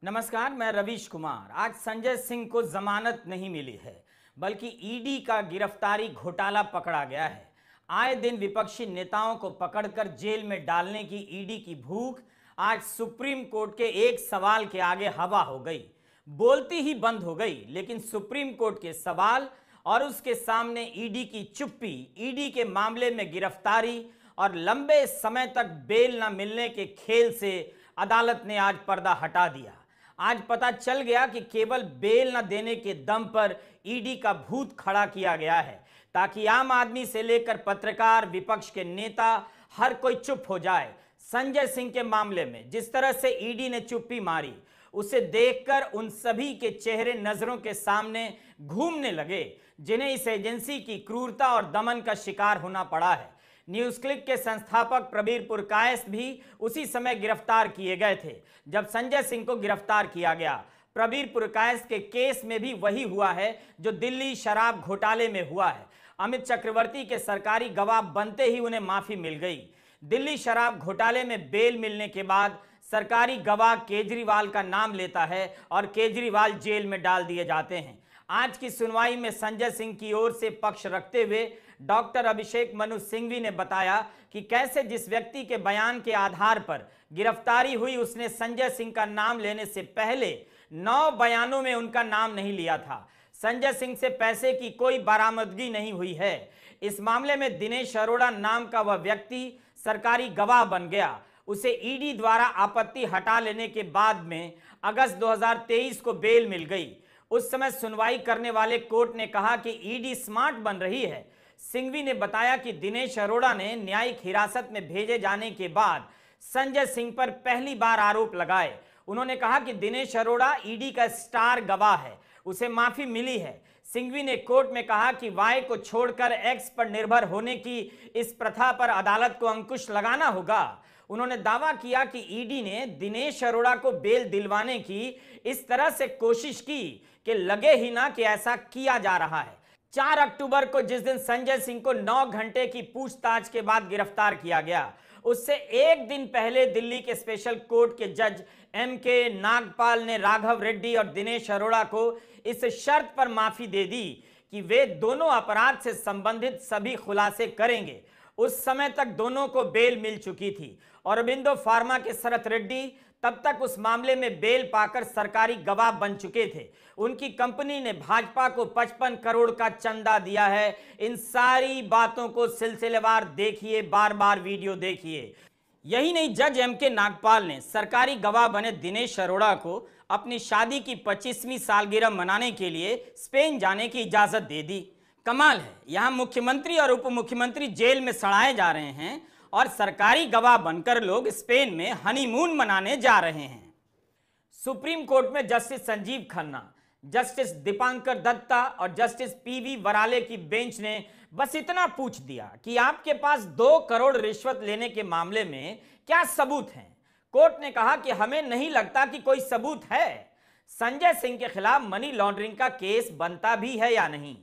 नमस्कार, मैं रवीश कुमार। आज संजय सिंह को जमानत नहीं मिली है, बल्कि ईडी का गिरफ्तारी घोटाला पकड़ा गया है। आए दिन विपक्षी नेताओं को पकड़कर जेल में डालने की ईडी की भूख आज सुप्रीम कोर्ट के एक सवाल के आगे हवा हो गई। बोलती ही बंद हो गई, लेकिन सुप्रीम कोर्ट के सवाल और उसके सामने ईडी की चुप्पी, ईडी के मामले में गिरफ्तारी और लंबे समय तक बेल न मिलने के खेल से अदालत ने आज पर्दा हटा दिया। आज पता चल गया कि केवल बेल न देने के दम पर ईडी का भूत खड़ा किया गया है, ताकि आम आदमी से लेकर पत्रकार, विपक्ष के नेता, हर कोई चुप हो जाए। संजय सिंह के मामले में जिस तरह से ईडी ने चुप्पी मारी, उसे देखकर उन सभी के चेहरे नजरों के सामने घूमने लगे जिन्हें इस एजेंसी की क्रूरता और दमन का शिकार होना पड़ा है। न्यूज क्लिक के संस्थापक प्रबीर पुरकायस्थ भी उसी समय गिरफ्तार किए गए थे जब संजय सिंह को गिरफ्तार किया गया। प्रबीर पुरकायस्थ के केस में भी वही हुआ है जो दिल्ली शराब घोटाले में हुआ है। अमित चक्रवर्ती के सरकारी गवाह बनते ही उन्हें माफी मिल गई। दिल्ली शराब घोटाले में बेल मिलने के बाद सरकारी गवाह केजरीवाल का नाम लेता है और केजरीवाल जेल में डाल दिए जाते हैं। आज की सुनवाई में संजय सिंह की ओर से पक्ष रखते हुए डॉक्टर अभिषेक मनु सिंघवी ने बताया कि कैसे जिस व्यक्ति के बयान के आधार पर गिरफ्तारी हुई, उसने संजय सिंह का नाम लेने से पहले 9 बयानों में उनका नाम नहीं लिया था। संजय सिंह से पैसे की कोई बरामदगी नहीं हुई है। इस मामले में दिनेश अरोड़ा नाम का वह व्यक्ति सरकारी गवाह बन गया। उसे ईडी द्वारा आपत्ति हटा लेने के बाद में अगस्त 2023 को बेल मिल गई। उस समय सुनवाई करने वाले कोर्ट ने कहा कि ईडी स्मार्ट बन रही है। सिंघवी ने बताया कि दिनेश अरोड़ा ने न्यायिक हिरासत में भेजे जाने के बाद संजय सिंह पर पहली बार आरोप लगाए। उन्होंने कहा कि दिनेश अरोड़ा ईडी का स्टार गवाह है, उसे माफी मिली है। सिंघवी ने कोर्ट में कहा कि वाई को छोड़कर एक्स पर निर्भर होने की इस प्रथा पर अदालत को अंकुश लगाना होगा। उन्होंने दावा किया कि ईडी ने दिनेश अरोड़ा को बेल दिलवाने की इस तरह से कोशिश की कि लगे ही ना कि ऐसा किया जा रहा है। 4 अक्टूबर को जिस दिन संजय सिंह को 9 घंटे की पूछताछ के बाद गिरफ्तार किया गया, उससे एक दिन पहले दिल्ली के स्पेशल कोर्ट के जज MK नागपाल ने राघव रेड्डी और दिनेश अरोड़ा को इस शर्त पर माफी दे दी कि वे दोनों अपराध से संबंधित सभी खुलासे करेंगे। उस समय तक दोनों को बेल मिल चुकी थी। औरबिंदो फार्मा के शरत रेड्डी तब तक उस मामले में बेल पाकर सरकारी गवाह बन चुके थे। उनकी कंपनी ने भाजपा को 55 करोड़ का चंदा दिया है। इन सारी बातों को सिलसिलेवार देखिए, बार बार वीडियो देखिए। यही नहीं, जज MK नागपाल ने सरकारी गवाह बने दिनेश अरोड़ा को अपनी शादी की 25वीं सालगिरह मनाने के लिए स्पेन जाने की इजाजत दे दी। कमाल है, यहां मुख्यमंत्री और उप मुख्यमंत्री जेल में सड़ाए जा रहे हैं और सरकारी गवाह बनकर लोग स्पेन में हनीमून मनाने जा रहे हैं। सुप्रीम कोर्ट में जस्टिस संजीव खन्ना, जस्टिस दीपांकर दत्ता और जस्टिस PV वराले की बेंच ने बस इतना पूछ दिया कि आपके पास 2 करोड़ रिश्वत लेने के मामले में क्या सबूत हैं। कोर्ट ने कहा कि हमें नहीं लगता कि कोई सबूत है। संजय सिंह के खिलाफ मनी लॉन्ड्रिंग का केस बनता भी है या नहीं।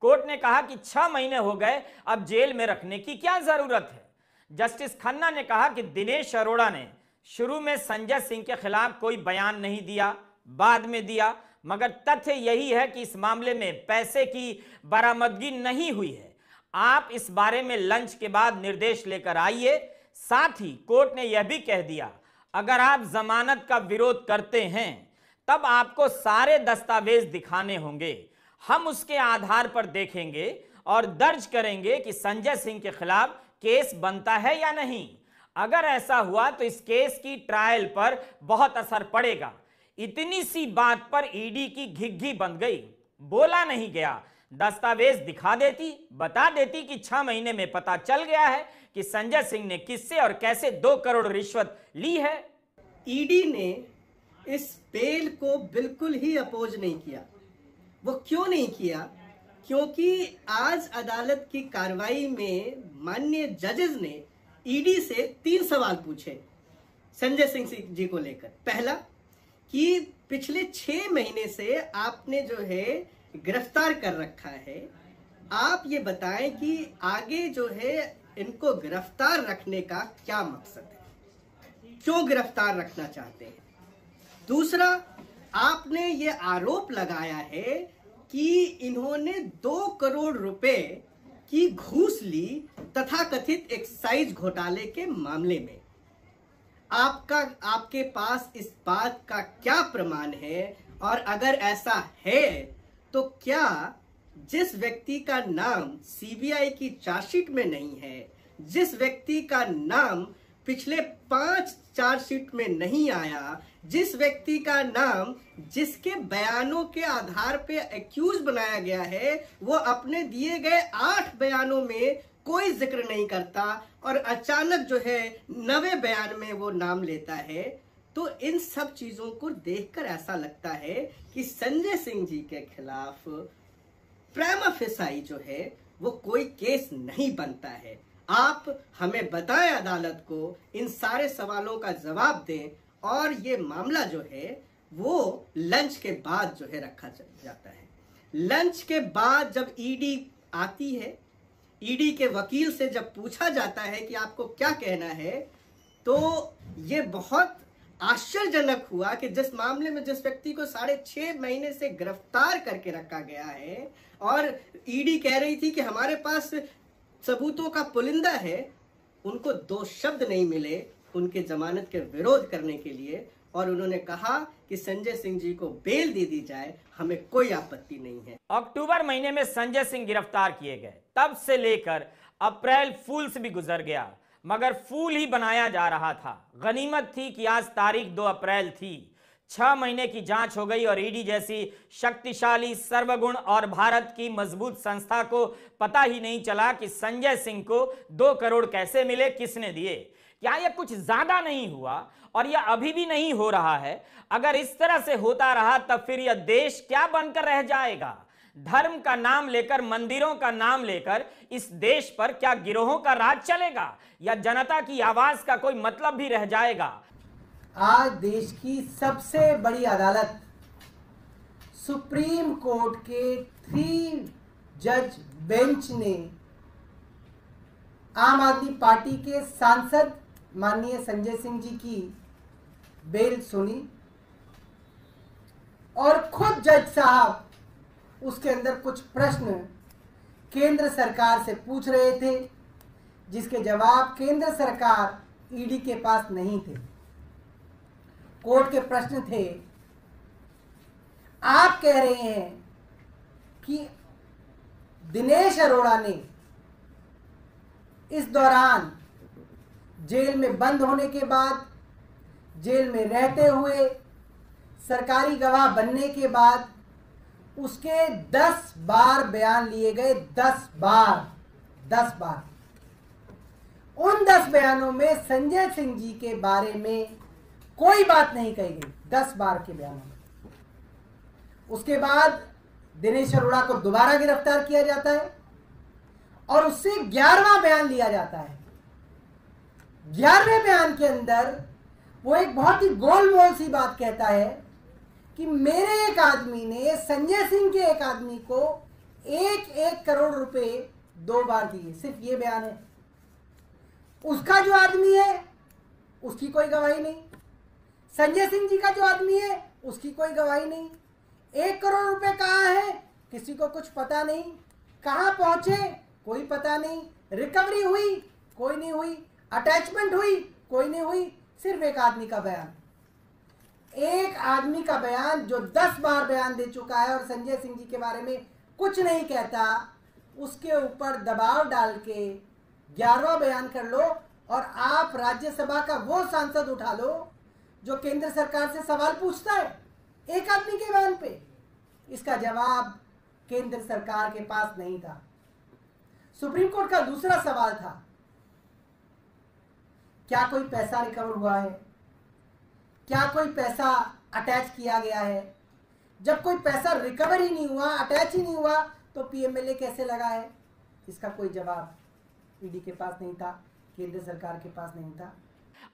कोर्ट ने कहा कि 6 महीने हो गए, अब जेल में रखने की क्या जरूरत है। जस्टिस खन्ना ने कहा कि दिनेश अरोड़ा ने शुरू में संजय सिंह के खिलाफ कोई बयान नहीं दिया, बाद में दिया, मगर तथ्य यही है कि इस मामले में पैसे की बरामदगी नहीं हुई है। आप इस बारे में लंच के बाद निर्देश लेकर आइए। साथ ही कोर्ट ने यह भी कह दिया, अगर आप जमानत का विरोध करते हैं तब आपको सारे दस्तावेज दिखाने होंगे। हम उसके आधार पर देखेंगे और दर्ज करेंगे कि संजय सिंह के खिलाफ केस बनता है या नहीं। अगर ऐसा हुआ तो इस केस की ट्रायल पर बहुत असर पड़ेगा। इतनी सी बात पर ईडी की घिघी बंध गई। बोला नहीं गया, दस्तावेज दिखा देती, बता देती कि 6 महीने में पता चल गया है कि संजय सिंह ने किससे और कैसे 2 करोड़ रिश्वत ली है। ईडी ने इस बेल को बिल्कुल ही अपोज नहीं किया। वो क्यों नहीं किया? क्योंकि आज अदालत की कार्रवाई में माननीय जजेस ने ईडी से 3 सवाल पूछे संजय सिंह जी को लेकर। पहला कि पिछले 6 महीने से आपने जो है गिरफ्तार कर रखा है, आप ये बताएं कि आगे जो है इनको गिरफ्तार रखने का क्या मकसद है, क्यों गिरफ्तार रखना चाहते हैं। दूसरा, आपने ये आरोप लगाया है कि इन्होंने 2 करोड़ रुपए की घूस ली तथाकथित एक्साइज घोटाले के मामले में। आपके पास इस बात का क्या प्रमाण है? और अगर ऐसा है तो क्या जिस व्यक्ति का नाम सीबीआई की चार्जशीट में नहीं है, जिस व्यक्ति का नाम पिछले 5 चार्जशीट में नहीं आया, जिस व्यक्ति का नाम जिसके बयानों के आधार पे एक्यूज बनाया गया है, वो अपने दिए गए 8 बयानों में कोई जिक्र नहीं करता और अचानक जो है 9वें बयान में वो नाम लेता है, तो इन सब चीजों को देखकर ऐसा लगता है कि संजय सिंह जी के खिलाफ प्रिमा फेसाई जो है वो कोई केस नहीं बनता है। आप हमें बताएं, अदालत को इन सारे सवालों का जवाब दें और ये मामला जो है वो लंच के बाद जो है रखा जाता है। लंच के बाद जब ईडी आती है, ईडी के वकील से जब पूछा जाता है कि आपको क्या कहना है, तो ये बहुत आश्चर्यजनक हुआ कि जिस मामले में जिस व्यक्ति को 6.5 महीने से गिरफ्तार करके रखा गया है और ईडी कह रही थी कि हमारे पास सबूतों का पुलिंदा है, उनको 2 शब्द नहीं मिले उनके जमानत के विरोध करने के लिए, और उन्होंने कहा कि संजय सिंह जी को बेल दे दी जाए, हमें कोई आपत्ति नहीं है। अक्टूबर महीने में संजय सिंह गिरफ्तार किए गए, तब से लेकर अप्रैल फूल्स भी गुजर गया, मगर फूल ही बनाया जा रहा था। गनीमत थी कि आज तारीख 2 अप्रैल थी। 6 महीने की जांच हो गई और ईडी जैसी शक्तिशाली, सर्वगुण और भारत की मजबूत संस्था को पता ही नहीं चला कि संजय सिंह को 2 करोड़ कैसे मिले, किसने दिए। क्या यह कुछ ज्यादा नहीं हुआ? और यह अभी भी नहीं हो रहा है। अगर इस तरह से होता रहा तब फिर यह देश क्या बनकर रह जाएगा? धर्म का नाम लेकर, मंदिरों का नाम लेकर इस देश पर क्या गिरोहों का राज चलेगा, या जनता की आवाज का कोई मतलब भी रह जाएगा? आज देश की सबसे बड़ी अदालत सुप्रीम कोर्ट के 3 जज बेंच ने आम आदमी पार्टी के सांसद माननीय संजय सिंह जी की बेल सुनी और खुद जज साहब उसके अंदर कुछ प्रश्न केंद्र सरकार से पूछ रहे थे, जिसके जवाब केंद्र सरकार ईडी के पास नहीं थे। कोर्ट के प्रश्न थे, आप कह रहे हैं कि दिनेश अरोड़ा ने इस दौरान जेल में बंद होने के बाद, जेल में रहते हुए, सरकारी गवाह बनने के बाद उसके 10 बार बयान लिए गए। 10 बार। उन 10 बयानों में संजय सिंह जी के बारे में कोई बात नहीं कही गई। 10 बार के बयानों में। उसके बाद दिनेश अरोड़ा को दोबारा गिरफ्तार किया जाता है और उससे 11वां बयान लिया जाता है। 11वें बयान के अंदर वो एक बहुत ही गोलमोल सी बात कहता है कि मेरे एक आदमी ने संजय सिंह के एक आदमी को 1 करोड़ रुपए 2 बार दिए। सिर्फ ये बयान है। उसका जो आदमी है उसकी कोई गवाही नहीं, संजय सिंह जी का जो आदमी है उसकी कोई गवाही नहीं। 1 करोड़ रुपए कहाँ है किसी को कुछ पता नहीं, कहाँ पहुंचे कोई पता नहीं, रिकवरी हुई कोई नहीं हुई, अटैचमेंट हुई कोई नहीं हुई। सिर्फ एक आदमी का बयान, एक आदमी का बयान जो 10 बार बयान दे चुका है और संजय सिंह जी के बारे में कुछ नहीं कहता, उसके ऊपर दबाव डाल के 11वां बयान कर लो और आप राज्यसभा का वो सांसद उठा लो जो केंद्र सरकार से सवाल पूछता है एक आदमी के बयान पे। इसका जवाब केंद्र सरकार के पास नहीं था। सुप्रीम कोर्ट का दूसरा सवाल था, क्या कोई पैसा रिकवर हुआ है, क्या कोई पैसा अटैच किया गया है? जब कोई पैसा रिकवर ही नहीं हुआ, अटैच ही नहीं हुआ, तो पीएमएलए कैसे लगा है? इसका कोई जवाब ईडी के पास नहीं था, केंद्र सरकार के पास नहीं था।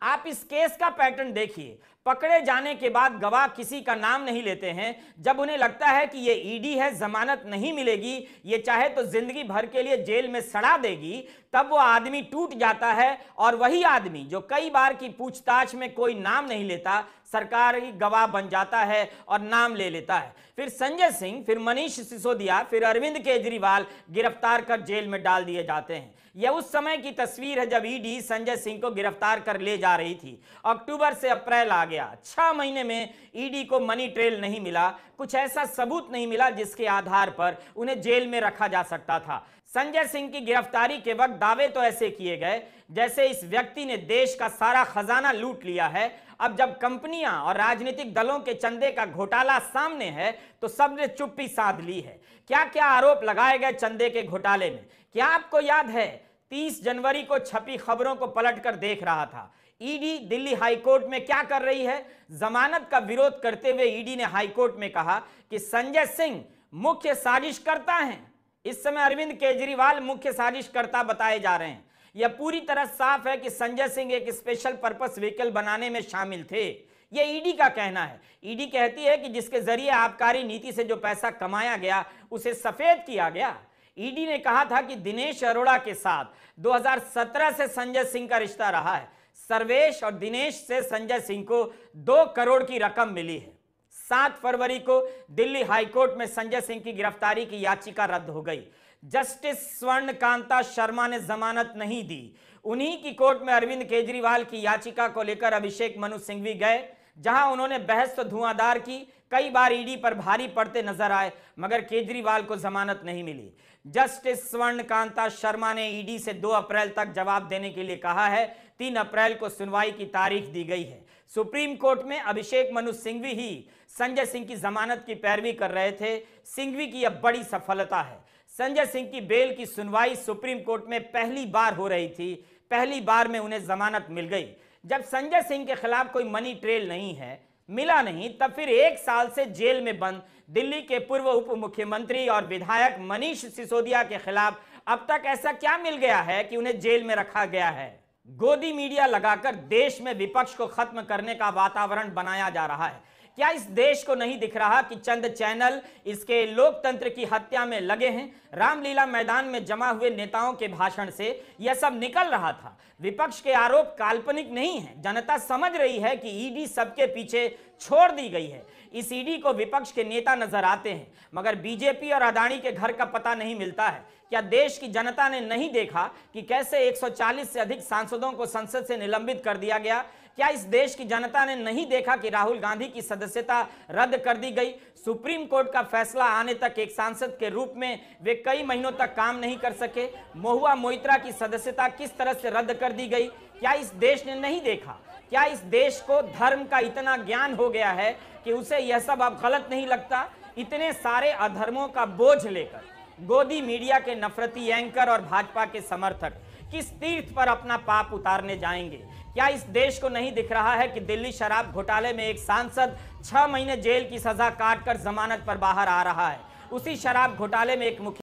आप इस केस का पैटर्न देखिए। पकड़े जाने के बाद गवाह किसी का नाम नहीं लेते हैं। जब उन्हें लगता है कि ये ईडी है, जमानत नहीं मिलेगी, ये चाहे तो जिंदगी भर के लिए जेल में सड़ा देगी, तब वो आदमी टूट जाता है और वही आदमी जो कई बार की पूछताछ में कोई नाम नहीं लेता सरकारी गवाह बन जाता है और नाम ले लेता है। फिर संजय सिंह, फिर मनीष सिसोदिया, फिर अरविंद केजरीवाल गिरफ्तार कर जेल में डाल दिए जाते हैं। यह उस समय की तस्वीर है जब ईडी संजय सिंह को गिरफ्तार कर ले जा रही थी। अक्टूबर से अप्रैल आ गया, 6 महीने में ईडी को मनी ट्रेल नहीं मिला, कुछ ऐसा सबूत नहीं मिला जिसके आधार पर उन्हें जेल में रखा जा सकता था। संजय सिंह की गिरफ्तारी के वक्त दावे तो ऐसे किए गए जैसे इस व्यक्ति ने देश का सारा खजाना लूट लिया है। अब जब कंपनियां और राजनीतिक दलों के चंदे का घोटाला सामने है तो सबने चुप्पी साध ली है। क्या क्या आरोप लगाए गए चंदे के घोटाले में, क्या आपको याद है? 30 जनवरी को छपी खबरों को पलटकर देख रहा था। ईडी दिल्ली हाईकोर्ट में क्या कर रही है? जमानत का विरोध करते हुए ईडी ने हाईकोर्ट में कहा कि संजय सिंह मुख्य साजिशकर्ता हैं। इस समय अरविंद केजरीवाल मुख्य साजिशकर्ता बताए जा रहे हैं। यह पूरी तरह साफ है कि संजय सिंह एक स्पेशल पर्पस व्हीकल बनाने में शामिल थे। यह ईडी का कहना है। ईडी कहती है कि जिसके जरिए आबकारी नीति से जो पैसा कमाया गया उसे सफेद किया गया। ईडी ने कहा था कि दिनेश अरोड़ा के साथ 2017 से संजय सिंह का रिश्ता रहा है। सर्वेश और दिनेश से संजय सिंह को 2 करोड़ की रकम मिली है। 7 फरवरी को दिल्ली हाईकोर्ट में संजय सिंह की गिरफ्तारी की याचिका रद्द हो गई। जस्टिस स्वर्णकांता शर्मा ने जमानत नहीं दी। उन्हीं की कोर्ट में अरविंद केजरीवाल की याचिका को लेकर अभिषेक मनु सिंघवी गए, जहां उन्होंने बहस तो धुआंधार की, कई बार ईडी पर भारी पड़ते नजर आए, मगर केजरीवाल को जमानत नहीं मिली। जस्टिस स्वर्णकांता शर्मा ने ईडी से 2 अप्रैल तक जवाब देने के लिए कहा है। 3 अप्रैल को सुनवाई की तारीख दी गई है। सुप्रीम कोर्ट में अभिषेक मनु सिंघवी ही संजय सिंह की जमानत की पैरवी कर रहे थे। सिंघवी की यह बड़ी सफलता है। संजय सिंह की बेल की सुनवाई सुप्रीम कोर्ट में पहली बार हो रही थी। पहली बार में उन्हें जमानत मिल गई। जब संजय सिंह के खिलाफ कोई मनी ट्रेल नहीं है, मिला नहीं, तब फिर 1 साल से जेल में बंद दिल्ली के पूर्व उप मुख्यमंत्री और विधायक मनीष सिसोदिया के खिलाफ अब तक ऐसा क्या मिल गया है कि उन्हें जेल में रखा गया है? गोदी मीडिया लगाकर देश में विपक्ष को खत्म करने का वातावरण बनाया जा रहा है। क्या इस देश को नहीं दिख रहा कि चंद चैनल इसके लोकतंत्र की हत्या में लगे हैं? रामलीला मैदान में जमा हुए नेताओं के भाषण से यह सब निकल रहा था। विपक्ष के आरोप काल्पनिक नहीं है। जनता समझ रही है कि ईडी सबके पीछे छोड़ दी गई है। इस ईडी को विपक्ष के नेता नजर आते हैं, मगर बीजेपी और अदानी के घर का पता नहीं मिलता है। क्या देश की जनता ने नहीं देखा कि कैसे 140 से अधिक सांसदों को संसद से निलंबित कर दिया गया? क्या इस देश की जनता ने नहीं देखा कि राहुल गांधी की सदस्यता रद्द कर दी गई? सुप्रीम कोर्ट का फैसला आने तक एक सांसद के रूप में वे कई महीनों तक काम नहीं कर सके। महुआ मोइत्रा की सदस्यता किस तरह से रद्द कर दी गई? क्या इस देश ने नहीं देखा? क्या इस देश को धर्म का इतना ज्ञान हो गया है कि उसे यह सब अब गलत नहीं लगता? इतने सारे अधर्मों का बोझ लेकर गोदी मीडिया के नफरती एंकर और भाजपा के समर्थक किस तीर्थ पर अपना पाप उतारने जाएंगे? क्या इस देश को नहीं दिख रहा है कि दिल्ली शराब घोटाले में एक सांसद 6 महीने जेल की सजा काटकर जमानत पर बाहर आ रहा है? उसी शराब घोटाले में एक